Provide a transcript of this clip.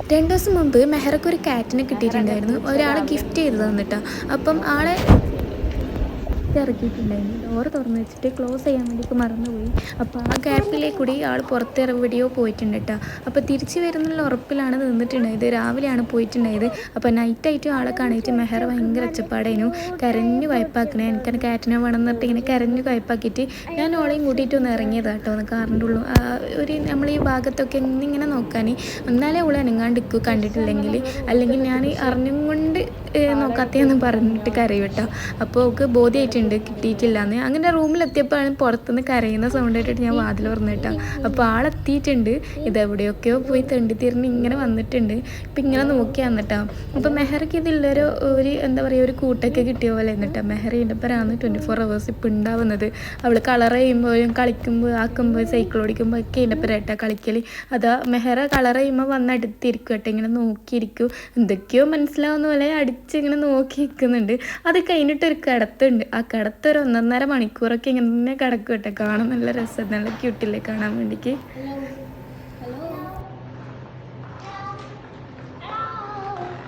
2 ദിവസം മുമ്പ് മെഹറക്ക് ഒരു കാറ്റിനെ കിട്ടിയിട്ടുണ്ടായിരുന്നു. ഒരാൾ ഗിഫ്റ്റ് ചെയ്ത് തന്നിട്ടാ. അപ്പം ആളെ ഇറക്കിയിട്ടുണ്ടായിരുന്നു. ഡോറ് തുറന്ന് വെച്ചിട്ട് ക്ലോസ് ചെയ്യാൻ വേണ്ടിയിട്ട് മറന്നുപോയി. അപ്പോൾ ആ ഗ്യാപ്പിലേക്ക് കൂടി ആൾ പുറത്തെവിടെയോ പോയിട്ടുണ്ട് കേട്ടോ. അപ്പോൾ തിരിച്ച് വരുന്നുള്ള ഉറപ്പിലാണ് നിന്നിട്ടുണ്ടായത്. രാവിലെയാണ് പോയിട്ടുണ്ടായത്. അപ്പോൾ നൈറ്റായിട്ട് ആളെ കാണിയിട്ട് മെഹർ ഭയങ്കര ഒച്ചപ്പാടായിരുന്നു. കരഞ്ഞു വായ്പാക്കണേ, എനിക്കത് കാറ്റിനെ വേണം എന്നിട്ട് ഇങ്ങനെ കരഞ്ഞു വായ്പാക്കിയിട്ട് ഞാൻ ഓളെയും കൂട്ടിയിട്ട് ഒന്ന് ഇറങ്ങിയതാണ് കേട്ടോ. ഒന്ന് കാറിൻ്റെ ഉള്ളൂ ഒരു നമ്മൾ ഈ ഭാഗത്തൊക്കെ ഇങ്ങനെ നോക്കാൻ, എന്നാലേ അവൾ അനങ്ങാണ്ടിക്കൂ കണ്ടിട്ടില്ലെങ്കിൽ, അല്ലെങ്കിൽ ഞാൻ അറിഞ്ഞും കൊണ്ട് നോക്കാത്തതെന്ന് പറഞ്ഞിട്ട് കരയും കേട്ടോ. അപ്പോൾ അവൾക്ക് ബോധ്യമായിട്ടുണ്ട് കിട്ടിയിട്ടില്ലാന്ന്. അങ്ങനെ റൂമിലെത്തിയപ്പോഴാണ് പുറത്തുനിന്ന് കരയുന്ന സൗണ്ട് ആയിട്ടിട്ട് ഞാൻ വാതിൽ തുറന്നു കേട്ടോ. അപ്പോൾ ആളെത്തിയിട്ടുണ്ട്. ഇതെവിടെയൊക്കെയോ പോയി തെണ്ടിത്തിരിഞ്ഞ് ഇങ്ങനെ വന്നിട്ടുണ്ട്. ഇപ്പം ഇങ്ങനെ നോക്കി വന്നിട്ടോ. അപ്പോൾ മെഹർക്ക് ഇതിലൊരു എന്താ പറയുക, ഒരു കൂട്ടൊക്കെ കിട്ടിയ പോലെ എന്നിട്ടാണ്. മെഹർ ഇതിൻ്റെപ്പരാണ് 24 hours ഇപ്പം ഉണ്ടാവുന്നത്. അവൾ കളർ ചെയ്യുമ്പോഴും കളിക്കുമ്പോൾ ആക്കുമ്പോൾ സൈക്കിൾ ഓടിക്കുമ്പോൾ ഒക്കെ ഇതിൻ്റെപ്പരായിട്ടാണ് കളിക്കൽ. അതാ മെഹറ കളർ ചെയ്യുമ്പോൾ വന്ന് അടുത്തിരിക്കും കേട്ടോ. ഇങ്ങനെ നോക്കിയിരിക്കും. എന്തൊക്കെയോ മനസ്സിലാവുന്ന പോലെ ഇങ്ങനെ നോക്കി നിൽക്കുന്നുണ്ട്. അത് കഴിഞ്ഞിട്ടൊരു കിടത്തുണ്ട്. ആ കിടത്തൊരു 1.5 മണിക്കൂറൊക്കെ ഇങ്ങനെ കിടക്കും കേട്ടോ. കാണാൻ നല്ല രസം, നല്ല ക്യൂട്ടില്ലേ കാണാൻ വേണ്ടിക്ക്.